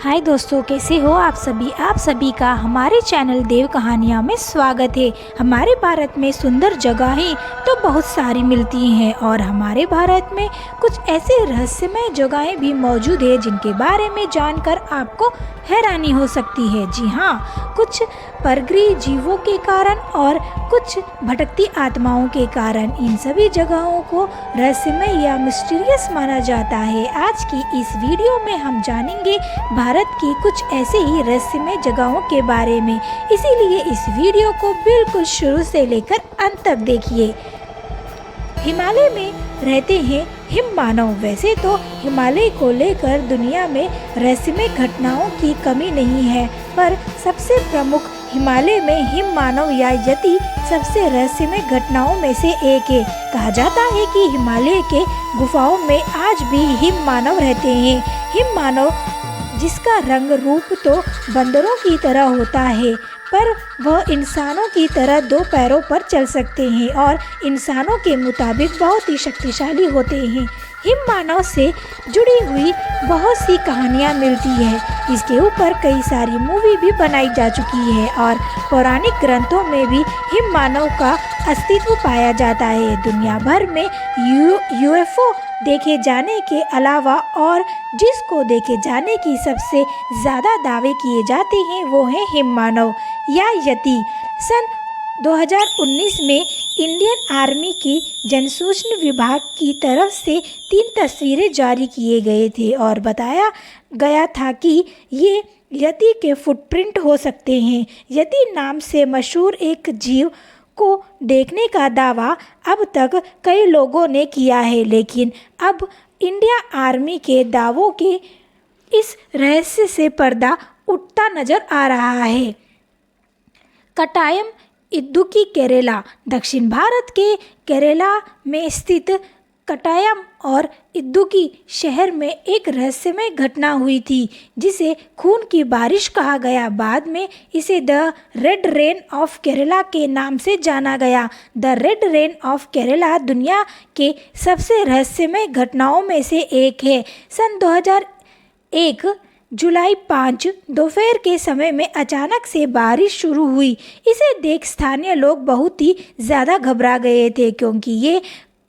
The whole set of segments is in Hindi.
हाय दोस्तों, कैसे हो आप सभी का हमारे चैनल देव कहानियाँ में स्वागत है। हमारे भारत में सुंदर जगहें तो बहुत सारी मिलती हैं और हमारे भारत में कुछ ऐसे रहस्यमय जगहें भी मौजूद है जिनके बारे में जानकर आपको हैरानी हो सकती है। जी हाँ, कुछ परग्रही जीवों के कारण और कुछ भटकती आत्माओं के कारण इन सभी जगहों को रहस्यमय या मिस्टीरियस माना जाता है। आज की इस वीडियो में हम जानेंगे भारत की कुछ ऐसे ही रहस्यमय जगहों के बारे में, इसीलिए इस वीडियो को बिल्कुल शुरू से लेकर अंत तक देखिए। हिमालय में रहते हैं हिम मानव। वैसे तो हिमालय को लेकर दुनिया में रहस्यमय घटनाओं की कमी नहीं है, पर सबसे प्रमुख हिमालय में हिम मानव या यति सबसे रहस्यमय घटनाओं में से एक है। कहा जाता है कि हिमालय के गुफाओं में आज भी हिम मानव रहते हैं। हिम मानव जिसका रंग रूप तो बंदरों की तरह होता है, पर वह इंसानों की तरह दो पैरों पर चल सकते हैं और इंसानों के मुताबिक बहुत ही शक्तिशाली होते हैं। हिम मानव से जुड़ी हुई बहुत सी कहानियाँ मिलती है। इसके ऊपर कई सारी मूवी भी बनाई जा चुकी है और पौराणिक ग्रंथों में भी हिम मानव का अस्तित्व पाया जाता है। दुनिया भर में यूएफओ देखे जाने के अलावा और जिसको देखे जाने की सबसे ज़्यादा दावे किए जाते हैं वो है हिम मानव या यति। सन 2019 में इंडियन आर्मी की जनसूचना विभाग की तरफ से 3 तस्वीरें जारी किए गए थे और बताया गया था कि ये यति के फुटप्रिंट हो सकते हैं। यति नाम से मशहूर एक जीव को देखने का दावा अब तक कई लोगों ने किया है, लेकिन अब इंडिया आर्मी के दावों के इस रहस्य से पर्दा उठता नजर आ रहा है। कटायम इदुक्की केरला। दक्षिण भारत के केरला में स्थित कटायम और इदुक्की शहर में एक रहस्यमय घटना हुई थी जिसे खून की बारिश कहा गया। बाद में इसे the red rain of Kerala के नाम से जाना गया। The red rain of Kerala दुनिया के सबसे रहस्यमय घटनाओं में से एक है। सन 2001 जुलाई 5 दोपहर के समय में अचानक से बारिश शुरू हुई। इसे देख स्थानीय लोग बहुत ही ज़्यादा घबरा गए थे, क्योंकि ये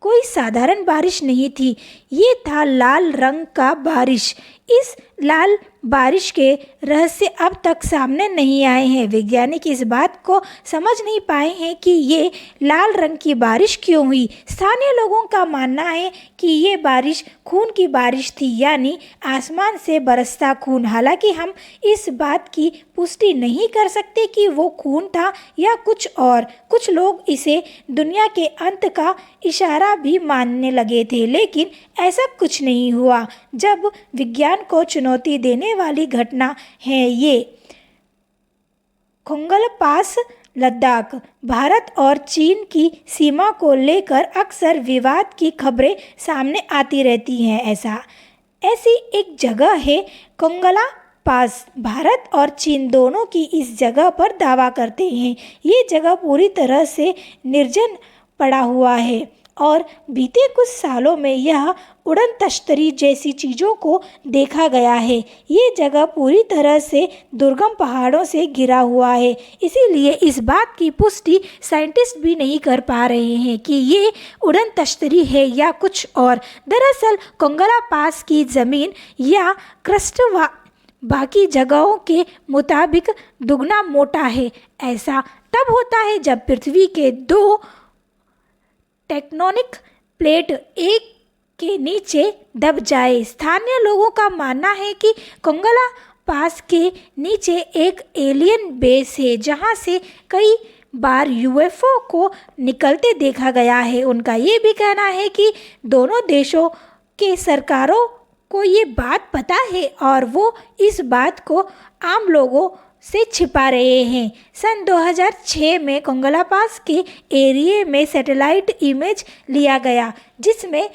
कोई साधारण बारिश नहीं थी, ये था लाल रंग का बारिश। इस लाल बारिश के रहस्य अब तक सामने नहीं आए हैं। वैज्ञानिक इस बात को समझ नहीं पाए हैं कि ये लाल रंग की बारिश क्यों हुई। स्थानीय लोगों का मानना है कि ये बारिश खून की बारिश थी, यानी आसमान से बरसता खून। हालांकि हम इस बात की पुष्टि नहीं कर सकते कि वो खून था या कुछ और। कुछ लोग इसे दुनिया के अंत का इशारा भी मानने लगे थे, लेकिन ऐसा कुछ नहीं हुआ। जब विज्ञान को चुनौती देने वाली घटना है ये। खोंगल पास, लद्दाख। भारत और चीन की सीमा को लेकर अक्सर विवाद की खबरें सामने आती रहती हैं। ऐसी एक जगह है खोंगला पास। भारत और चीन दोनों की इस जगह पर दावा करते हैं। ये जगह पूरी तरह से निर्जन पड़ा हुआ है और बीते कुछ सालों में यह उड़न तश्तरी जैसी चीज़ों को देखा गया है। ये जगह पूरी तरह से दुर्गम पहाड़ों से घिरा हुआ है, इसीलिए इस बात की पुष्टि साइंटिस्ट भी नहीं कर पा रहे हैं कि ये उड़न तश्तरी है या कुछ और। दरअसल खोंगला पास की ज़मीन या क्रस्ट बाकी जगहों के मुताबिक दुगना मोटा है। ऐसा तब होता है जब पृथ्वी के 2 टेक्टोनिक प्लेट एक के नीचे दब जाए। स्थानीय लोगों का मानना है कि खोंगला पास के नीचे एक एलियन बेस है जहां से कई बार यूएफओ को निकलते देखा गया है। उनका ये भी कहना है कि दोनों देशों के सरकारों को ये बात पता है और वो इस बात को आम लोगों से छिपा रहे हैं। सन 2006 में खोंगला पास के एरिया में सैटेलाइट इमेज लिया गया जिसमें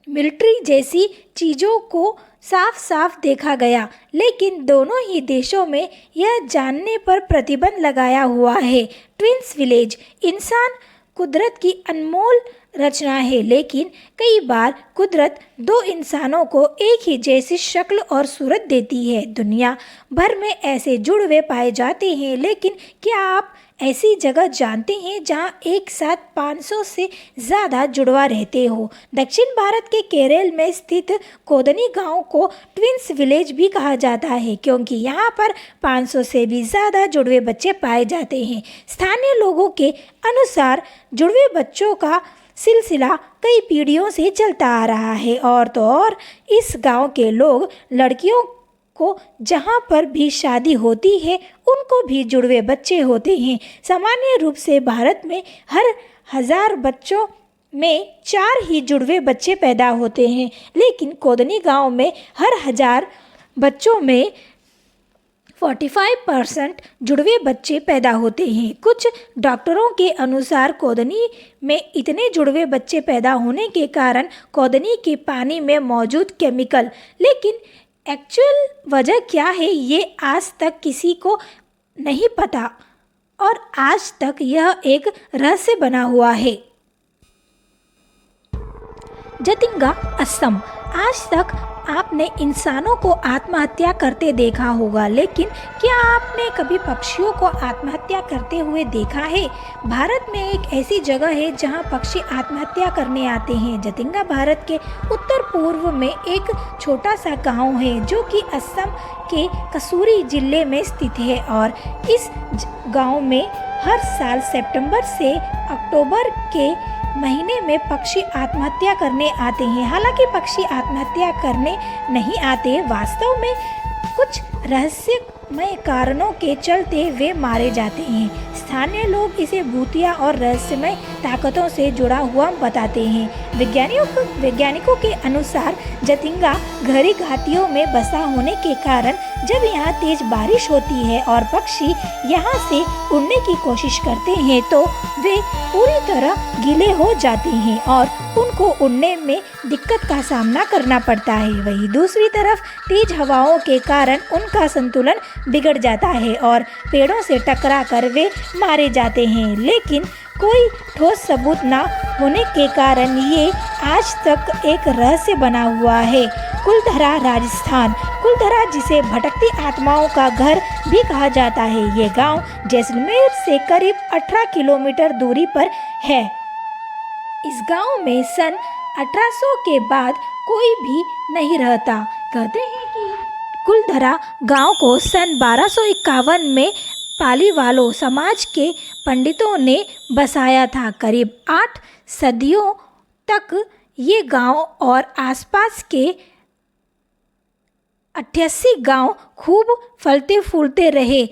मिलिट्री जैसी चीज़ों को साफ साफ देखा गया, लेकिन दोनों ही देशों में यह जानने पर प्रतिबंध लगाया हुआ है। Twins village. इंसान कुदरत की अनमोल रचना है, लेकिन कई बार कुदरत दो इंसानों को एक ही जैसी शक्ल और सूरत देती है। दुनिया भर में ऐसे जुड़वे पाए जाते हैं, लेकिन क्या आप ऐसी जगह जानते हैं जहां एक साथ 500 से ज़्यादा जुड़वा रहते हो? दक्षिण भारत के केरल में स्थित कोदनी गांव को ट्विंस विलेज भी कहा जाता है, क्योंकि यहां पर 500 से भी ज़्यादा जुड़वे बच्चे पाए जाते हैं। स्थानीय लोगों के अनुसार जुड़वे बच्चों का सिलसिला कई पीढ़ियों से चलता आ रहा है, और तो और इस गांव के लोग लड़कियों को जहाँ पर भी शादी होती है उनको भी जुड़वे बच्चे होते हैं। सामान्य रूप से भारत में हर 1000 बच्चों में 4 ही जुड़वे बच्चे पैदा होते हैं, लेकिन कोदनी गांव में हर 1000 बच्चों में 45% जुड़वे बच्चे पैदा होते हैं। कुछ डॉक्टरों के अनुसार कोदनी में इतने जुड़वे बच्चे पैदा होने के कारण कोदनी के पानी में मौजूद केमिकल, लेकिन एक्चुअल वजह क्या है ये आज तक किसी को नहीं पता, और आज तक यह एक रहस्य बना हुआ है। जतिंगा असम। आज तक आपने इंसानों को आत्महत्या करते देखा होगा, लेकिन क्या आपने कभी पक्षियों को आत्महत्या करते हुए देखा है? भारत में एक ऐसी जगह है जहां पक्षी आत्महत्या करने आते हैं। जतिंगा भारत के उत्तर पूर्व में एक छोटा सा गांव है जो कि असम के कसूरी जिले में स्थित है, और इस गांव में हर साल सितंबर से अक्टूबर के महीने में पक्षी आत्महत्या करने आते हैं। हालांकि पक्षी आत्महत्या करने नहीं आते, वास्तव में कुछ रहस्यमय कारणों के चलते वे मारे जाते हैं। स्थानीय लोग इसे भूतिया और रहस्यमय ताकतों से जुड़ा हुआ बताते हैं। वैज्ञानिकों के अनुसार जतिंगा गहरी घाटियों में बसा होने के कारण जब यहाँ तेज बारिश होती है और पक्षी यहाँ से उड़ने की कोशिश करते हैं तो वे पूरी तरह गीले हो जाते हैं और उनको उड़ने में दिक्कत का सामना करना पड़ता है। वहीं दूसरी तरफ तेज हवाओं के कारण उनका संतुलन बिगड़ जाता है और पेड़ों से टकरा कर वे मारे जाते हैं, लेकिन कोई ठोस सबूत न होने के कारण ये आज तक एक रहस्य बना हुआ है। कुलधरा राजस्थान। कुलधरा, जिसे भटकती आत्माओं का घर भी कहा जाता है, ये गांव जैसलमेर से करीब 18 किलोमीटर दूरी पर है। इस गांव में सन 1800 के बाद कोई भी नहीं रहता। कहते हैं कि कुलधरा गांव को सन 1251 में पालीवालों समाज के पंडितों ने बसाया था। करीब 8 सदियों तक ये गांव और आसपास के 88 गांव खूब फलते फूलते रहे।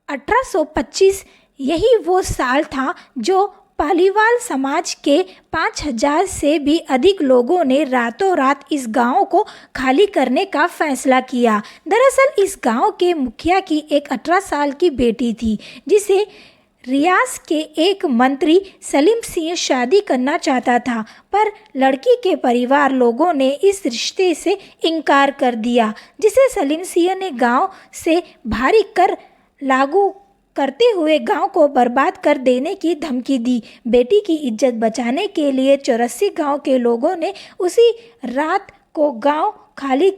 1825 यही वो साल था जो पालीवाल समाज के 5000 से भी अधिक लोगों ने रातों रात इस गांव को खाली करने का फैसला किया। दरअसल इस गांव के मुखिया की एक 18 साल की बेटी थी जिसे रियास के एक मंत्री सलीम सिंह शादी करना चाहता था, पर लड़की के परिवार लोगों ने इस रिश्ते से इनकार कर दिया, जिसे सलीम सिंह ने गांव से भारी कर लागू करते हुए गांव को बर्बाद कर देने की धमकी दी। बेटी की इज्जत बचाने के लिए 84 गांव के लोगों ने उसी रात को गांव खाली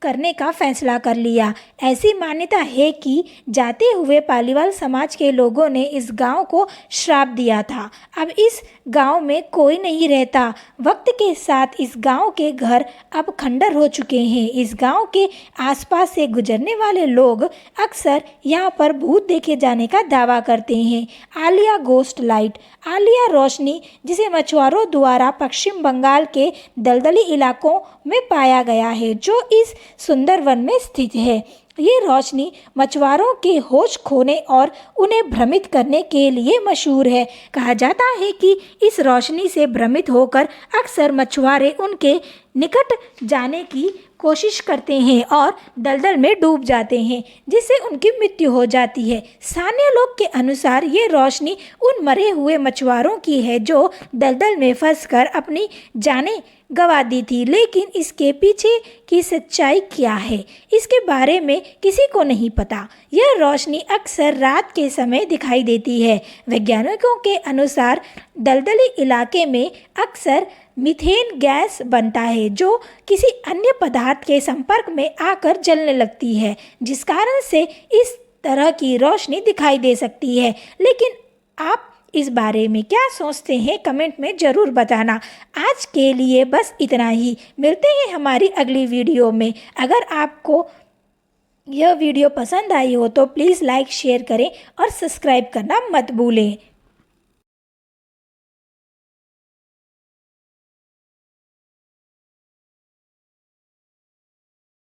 करने का फैसला कर लिया। ऐसी मान्यता है कि जाते हुए पालीवाल समाज के लोगों ने इस गांव को श्राप दिया था। अब इस गांव में कोई नहीं रहता। वक्त के साथ इस गांव के घर अब खंडर हो चुके हैं। इस गांव के आसपास से गुजरने वाले लोग अक्सर यहां पर भूत देखे जाने का दावा करते हैं। Aleya ghost light. आलिया रोशनी, जिसे मछुआरों द्वारा पश्चिम बंगाल के दलदली इलाकों में पाया गया है, जो इस सुंदर वन में स्थित है। ये रोशनी मछुआरों के होश खोने और उन्हें भ्रमित करने के लिए मशहूर है। कहा जाता है कि इस रोशनी से भ्रमित होकर अक्सर मछुआरे उनके निकट जाने की कोशिश करते हैं और दलदल में डूब जाते हैं, जिससे उनकी मृत्यु हो जाती है। स्थानीय लोग के अनुसार ये रोशनी उन मरे हुए मछुआरों की है जो दलदल में फंसकर अपनी जानें गंवा दी थी। लेकिन इसके पीछे की सच्चाई क्या है, इसके बारे में किसी को नहीं पता। यह रोशनी अक्सर रात के समय दिखाई देती है। वैज्ञानिकों के अनुसार दलदली इलाके में अक्सर मीथेन गैस बनता है, जो किसी अन्य पदार्थ के संपर्क में आकर जलने लगती है, जिस कारण से इस तरह की रोशनी दिखाई दे सकती है। लेकिन आप इस बारे में क्या सोचते हैं, कमेंट में ज़रूर बताना। आज के लिए बस इतना ही। मिलते हैं हमारी अगली वीडियो में। अगर आपको यह वीडियो पसंद आई हो तो प्लीज़ लाइक शेयर करें और सब्सक्राइब करना मत भूलें।